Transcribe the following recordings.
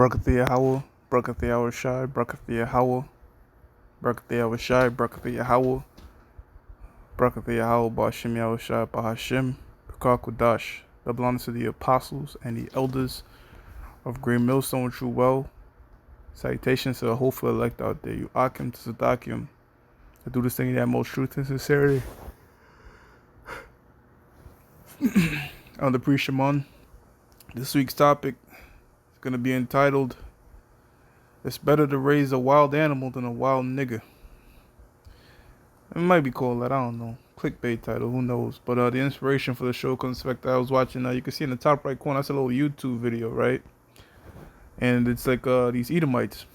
Brakathia Howell, Brakathia Shai, Brakathia Howell, Brakathia Shai, Brakathia Howell, Brakathia Howell, Bashim Shai, Bahashim, Kudash, the belongs to the apostles and the elders of Green Millstone True Well. Salutations to the hopeful elect out there. You Akim to Sadakim. I do this thing in that most truth and sincerity. On the pre-Shimon, this week's topic is going to be entitled, "It's better to raise a wild animal than a wild nigga." It might be called that, I don't know. Clickbait title, who knows. But the inspiration for the show comes from the fact that I was watching, you can see in the top right corner, that's a little YouTube video, right? And it's like these Edomites.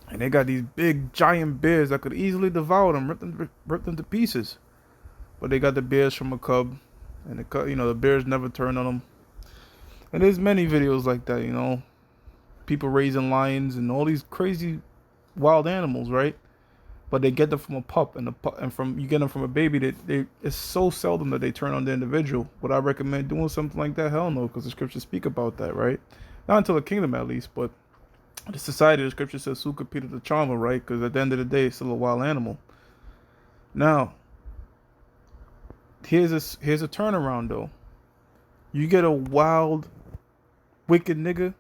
And they got these big, giant bears that could easily devour them, rip them to pieces. But they got the bears from a cub. And the bears never turn on them. And there's many videos like that, people raising lions and all these crazy wild animals, right? But they get them from a pup, and you get them from a baby. It's so seldom that they turn on the individual. Would I recommend doing something like that? Hell no, because the scriptures speak about that, right? Not until the kingdom, at least, but the society, the scripture says, "Suka Peter the charmer," right? Because at the end of the day, it's still a wild animal. Now, here's a turnaround though. You get a wild, wicked nigga,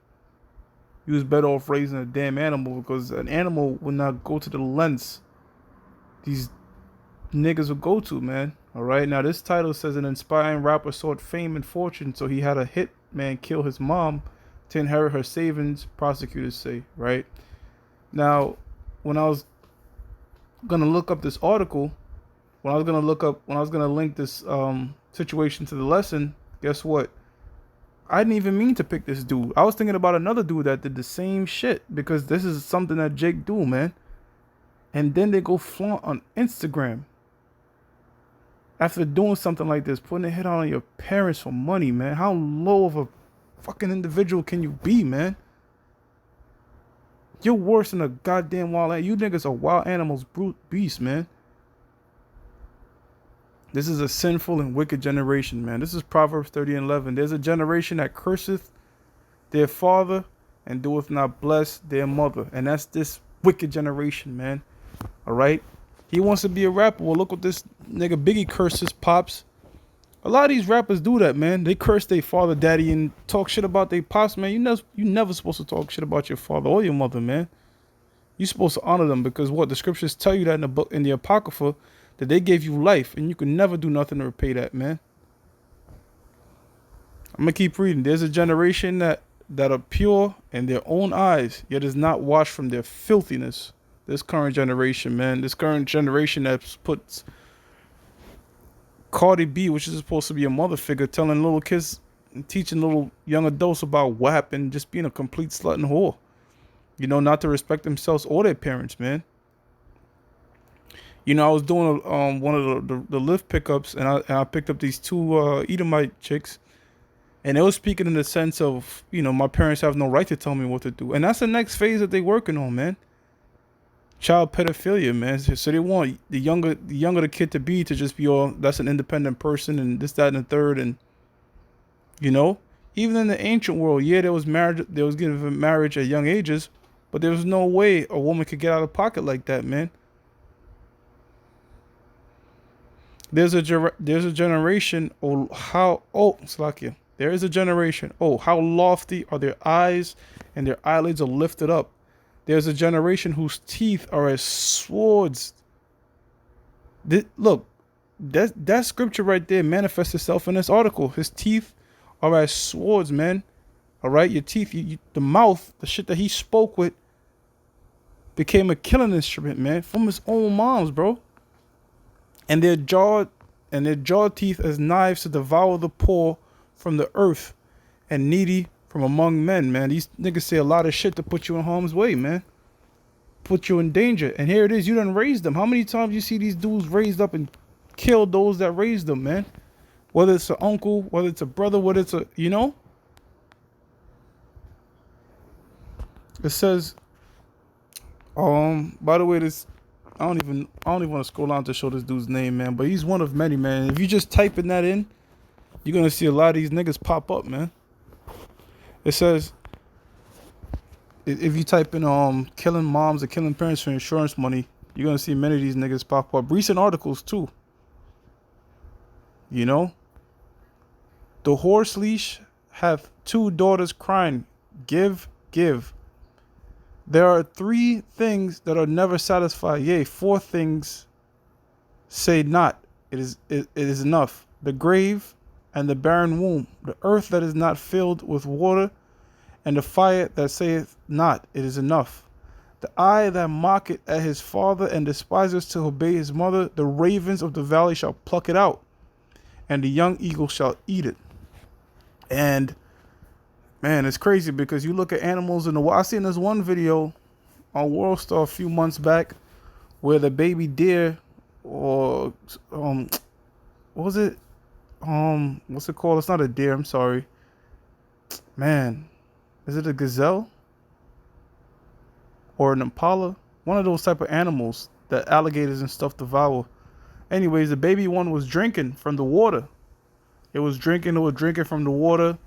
you was better off raising a damn animal, because an animal would not go to the lengths these niggas would go to, man. Alright, now this title says an inspiring rapper sought fame and fortune, so he had a hit man kill his mom to inherit her savings, prosecutors say, right? Now, when I was gonna look up this article, when I was gonna link this situation to the lesson, guess what? I didn't even mean to pick this dude. I was thinking about another dude that did the same shit, because this is something that Jake do, man. And then they go flaunt on Instagram after doing something like this, putting a hit on your parents for money, man. How low of a fucking individual can you be, man? You're worse than a goddamn wild animal. You niggas are wild animals, brute beasts, man. This is a sinful and wicked generation, man. This is Proverbs 30:11. There's a generation that curseth their father and doeth not bless their mother. And that's this wicked generation, man. Alright? He wants to be a rapper. Well, look what this nigga Biggie curses pops. A lot of these rappers do that, man. They curse their father, daddy, and talk shit about their pops, man. You never supposed to talk shit about your father or your mother, man. You're supposed to honor them, because what the scriptures tell you that in the book, in the Apocrypha, that they gave you life, and you can never do nothing to repay that, man. I'm gonna keep reading. There's a generation that are pure in their own eyes, yet is not washed from their filthiness. This current generation, man. This current generation that puts Cardi B, which is supposed to be a mother figure, telling little kids and teaching little young adults about WAP and just being a complete slut and whore. Not to respect themselves or their parents, man. I was doing one of the Lyft pickups, and I picked up these two Edomite chicks, and they were speaking in the sense of, my parents have no right to tell me what to do, and that's the next phase that they're working on, man. Child pedophilia, man. So they want the younger the kid to just be all, that's an independent person and this, that, and the third, and even in the ancient world, yeah, there was given marriage at young ages, but there was no way a woman could get out of pocket like that, man. There's a generation. Slakia. There is a generation. Oh, how lofty are their eyes, and their eyelids are lifted up. There's a generation whose teeth are as swords. Look, that scripture right there manifests itself in this article. His teeth are as swords, man. All right, your teeth, the mouth, the shit that he spoke with, became a killing instrument, man, from his own moms, bro. And their jaw teeth as knives to devour the poor from the earth and needy from among men, man. These niggas say a lot of shit to put you in harm's way, man. Put you in danger. And here it is, you done raised them. How many times you see these dudes raised up and kill those that raised them, man? Whether it's an uncle, whether it's a brother, whether it's It says, by the way, this, I don't even want to scroll down to show this dude's name, man. But he's one of many, man. If you just typing that in, you're going to see a lot of these niggas pop up, man. It says, if you type in killing moms or killing parents for insurance money, you're gonna see many of these niggas pop up. Recent articles too. You know, the horse leash have two daughters crying, give, give. There are three things that are never satisfied. Yea, four things say not. It is enough. The grave and the barren womb, the earth that is not filled with water, and the fire that saith not, it is enough. The eye that mocketh at his father and despises to obey his mother, the ravens of the valley shall pluck it out, and the young eagle shall eat it. And man, it's crazy because you look at animals in the wild. I seen this one video on World Star a few months back where the baby deer, or what was it? What's it called? It's not a deer. I'm sorry. Man, is it a gazelle or an impala? One of those type of animals that alligators and stuff devour. Anyways, the baby one was drinking from the water. It was drinking from the water.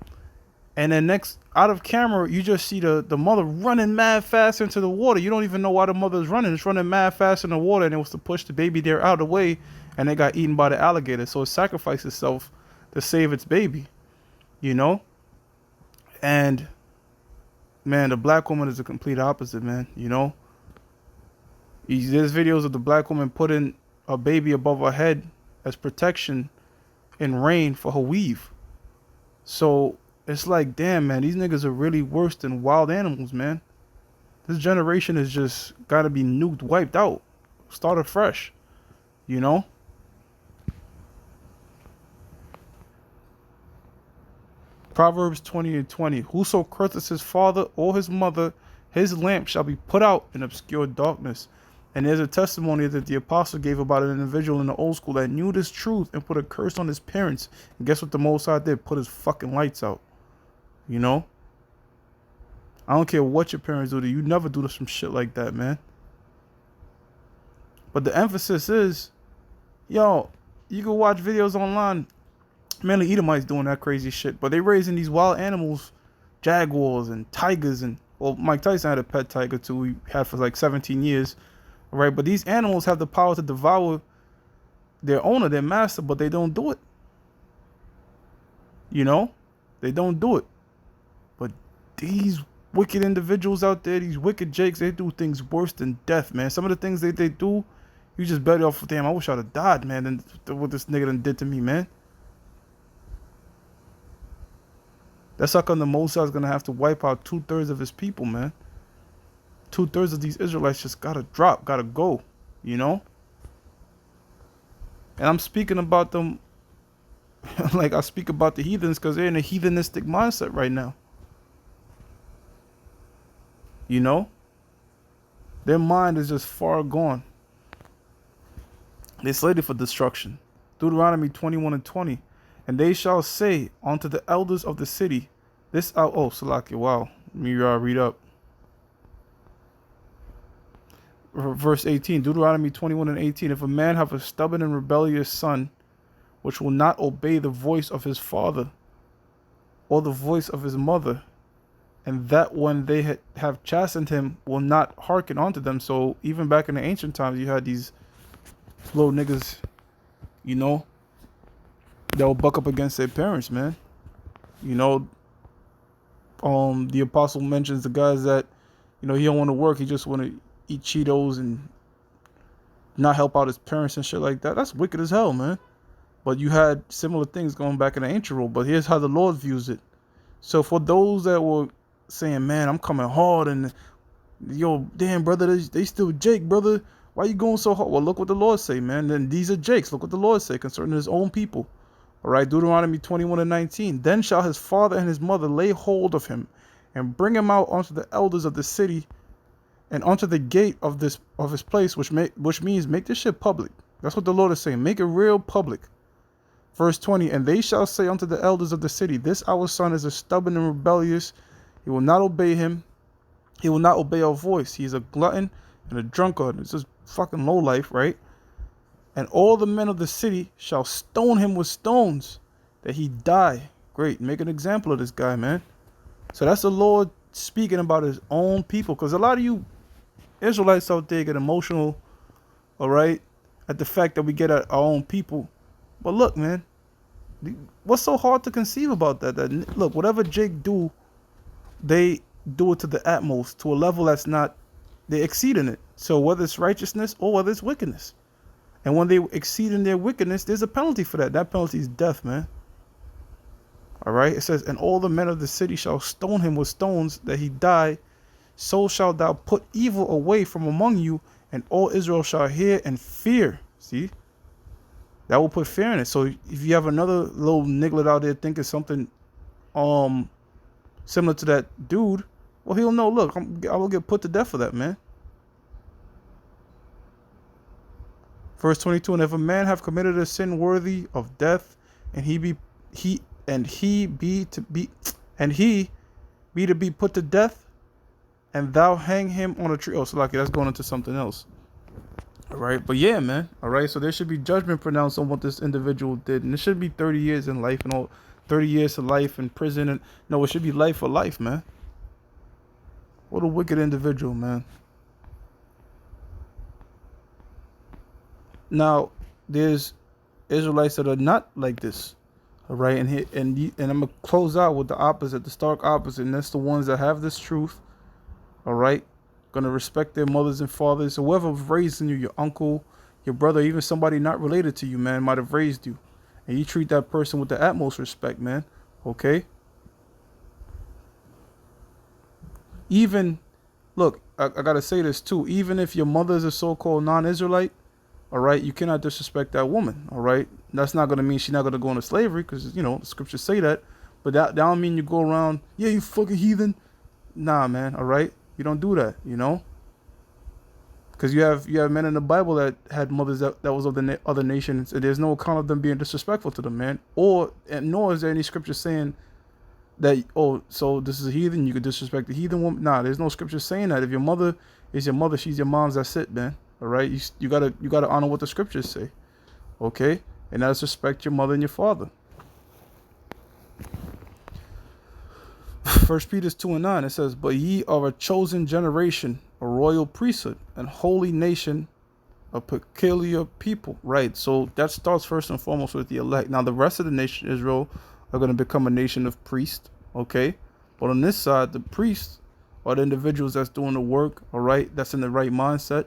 And then next, out of camera, you just see the mother running mad fast into the water. You don't even know why the mother's running. It's running mad fast in the water, and it was to push the baby there out of the way, and it got eaten by the alligator. So it sacrificed itself to save its baby, you know? And, man, the black woman is the complete opposite, man, you know? There's videos of the black woman putting a baby above her head as protection in rain for her weave. So it's like, damn, man, these niggas are really worse than wild animals, man. This generation is just gotta be nuked, wiped out, start afresh, you know? Proverbs 20:20. Whoso curseth his father or his mother, his lamp shall be put out in obscure darkness. And there's a testimony that the apostle gave about an individual in the old school that knew this truth and put a curse on his parents. And guess what the Most High did? Put his fucking lights out. You know? I don't care what your parents do to you. You never do some shit like that, man. But the emphasis is, yo, you can watch videos online. Mainly Edomites doing that crazy shit. But they raising these wild animals, jaguars and tigers. And, well, Mike Tyson had a pet tiger too. He had for like 17 years. Right? But these animals have the power to devour their owner, their master, but they don't do it. You know? They don't do it. But these wicked individuals out there, these wicked jakes, they do things worse than death, man. Some of the things they do, you just better off, damn, I wish I'd have died, man, than what this nigga done did to me, man. That's how come the Mosai is going to have to wipe out 2/3 of his people, man. 2/3 of these Israelites just gotta drop, gotta go, you know? And I'm speaking about them like I speak about the heathens because they're in a heathenistic mindset right now. You know? Their mind is just far gone. They're slated for destruction. Deuteronomy 21:20. And they shall say unto the elders of the city, this out. Oh, Salakia, wow. Let me read up. Verse 18, Deuteronomy 21:18. If a man have a stubborn and rebellious son, which will not obey the voice of his father or the voice of his mother, and that when they have chastened him will not hearken unto them. So even back in the ancient times, you had these little niggas, you know, that will buck up against their parents, man. You know, the apostle mentions the guys that, you know, he don't want to work, he just want to eat Cheetos and not help out his parents and shit like that. That's wicked as hell, man. But you had similar things going back in the ancient world. But here's how the Lord views it. So for those that were saying, man, I'm coming hard, and yo, damn, brother, they still Jake, brother. Why you going so hard? Well, look what the Lord say, man. Then these are Jakes. Look what the Lord say concerning his own people. All right, Deuteronomy 21:19. Then shall his father and his mother lay hold of him and bring him out unto the elders of the city and unto the gate of his place, which means make this shit public. That's what the Lord is saying. Make it real public. Verse 20, and they shall say unto the elders of the city, this our son is a stubborn and rebellious. He will not obey him. He will not obey our voice. He is a glutton and a drunkard. It's just fucking low life, right? And all the men of the city shall stone him with stones, that he die. Great. Make an example of this guy, man. So that's the Lord speaking about his own people. Because a lot of you Israelites out there get emotional, all right, at the fact that we get at our own people. But look, man, what's so hard to conceive about that? That look, whatever Jake do, they do it to the utmost, to a level that's not, they exceed in it. So whether it's righteousness or whether it's wickedness. And when they exceed in their wickedness, there's a penalty for that. That penalty is death, man. All right. It says, and all the men of the city shall stone him with stones that he die. So shalt thou put evil away from among you, and all Israel shall hear and fear. See? That will put fear in it. So if you have another little Nigglet out there thinking something similar to that dude, well, he'll know, look, I will get put to death for that, man. Verse 22, and if a man have committed a sin worthy of death, and he be to be put to death, and thou hang him on a tree. Oh, so like that's going into something else. All right, but yeah, man. All right, so there should be judgment pronounced on what this individual did, and it should be 30 years in life and all, 30 years to life in prison, and no, it should be life for life, man. What a wicked individual, man. Now, there's Israelites that are not like this, all right, and I'm gonna close out with the opposite, the stark opposite, and that's the ones that have this truth, all right, gonna respect their mothers and fathers, whoever raised you, your uncle, your brother, even somebody not related to you, man, might have raised you, and you treat that person with the utmost respect, man. Okay. Even, look, I gotta say this too. Even if your mother is a so-called non-Israelite, all right, you cannot disrespect that woman. All right, that's not gonna mean she's not gonna go into slavery, because the scriptures say that. But that don't mean you go around, yeah, you fucking heathen. Nah, man. All right, you don't do that. Because you have men in the Bible that had mothers that was of the other nations, and there's no account of them being disrespectful to them, man. Nor is there any scripture saying that, oh, so this is a heathen, you could disrespect the heathen woman. Nah, there's no scripture saying that. If your mother is your mother, she's your mom's. That's it, man. All right, you gotta honor what the scriptures say, okay? And that's respect your mother and your father. 1 Peter 2:9, it says, but ye are a chosen generation, a royal priesthood, and holy nation, a peculiar people. Right, so that starts first and foremost with the elect. Now the rest of the nation Israel are going to become a nation of priests, okay? But on this side, the priests are the individuals that's doing the work, all right, that's in the right mindset,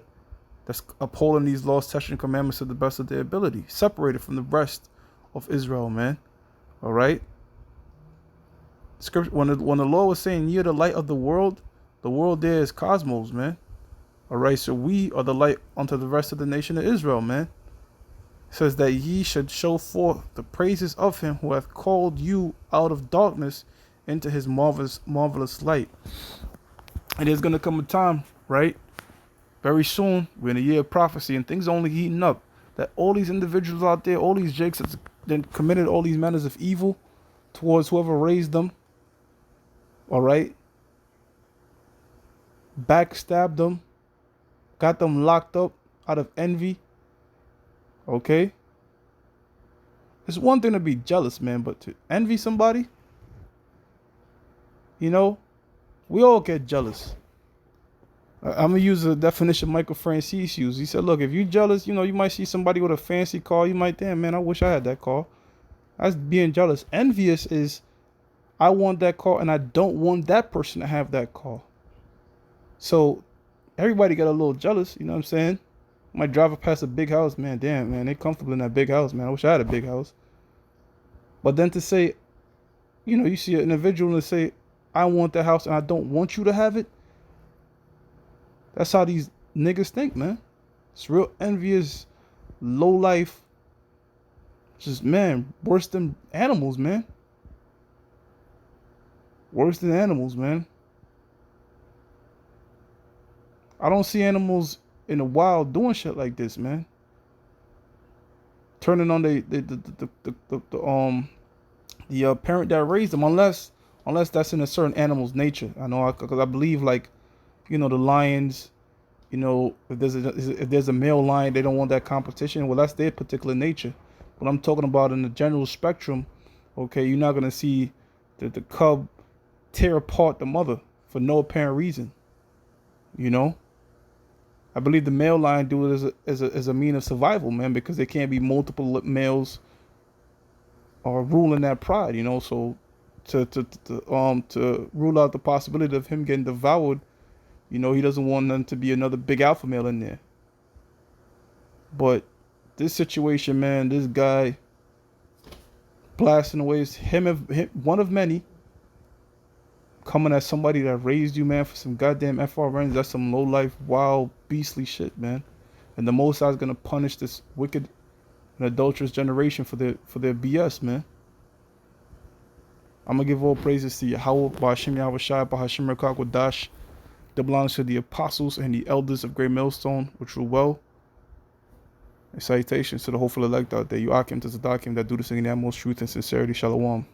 that's upholding these laws, statutes, and commandments to the best of their ability, separated from the rest of Israel, man. All right. Scripture, when the Lord was saying, "Ye are the light of the world there is cosmos, man." All right. So we are the light unto the rest of the nation of Israel, man. It says that ye should show forth the praises of him who hath called you out of darkness into his marvelous light. And there's gonna come a time, right? Very soon, we're in a year of prophecy, and things are only heating up. That all these individuals out there, all these jakes that then committed all these manners of evil towards whoever raised them, all right, backstabbed them, got them locked up out of envy, okay? It's one thing to be jealous, man, but to envy somebody, we all get jealous. I'm going to use a definition Michael Francis used. He said, look, if you're jealous, you might see somebody with a fancy car. You might, damn, man, I wish I had that car. That's being jealous. Envious is, I want that car and I don't want that person to have that car. So everybody got a little jealous, you know what I'm saying? Might drive up past a big house, man, damn, man, they comfortable in that big house, man. I wish I had a big house. But then to say, you see an individual and say, I want that house and I don't want you to have it. That's how these niggas think, man. It's real envious, low life. Just, man, worse than animals, man. Worse than animals, man. I don't see animals in the wild doing shit like this, man. Turning on the parent that raised them, unless that's in a certain animal's nature. I know, because I believe, like, the lions, if there's a male lion, they don't want that competition. Well, that's their particular nature. But I'm talking about in the general spectrum, okay, you're not going to see the cub tear apart the mother for no apparent reason. You know, I believe the male line do it as a mean of survival, man, because there can't be multiple males or ruling that pride. You know, so to rule out the possibility of him getting devoured, you know, he doesn't want them to be another big alpha male in there. But this situation, man, this guy blasting away is him, one of many. Coming at somebody that raised you, man, for some goddamn FRNs, that's some low life, wild, beastly shit, man. And the Most High is gonna punish this wicked and adulterous generation for their BS, man. I'm gonna give all praises to Yahweh, Ba'ashim Yahweh Shai, Ba'ashim Rekak Wadash. That belongs to the apostles and the elders of Great Millstone, which rule well. And salutations to the hopeful elect out there. You Akim to Zadakim that do this thing in the utmost truth and sincerity. Shalom.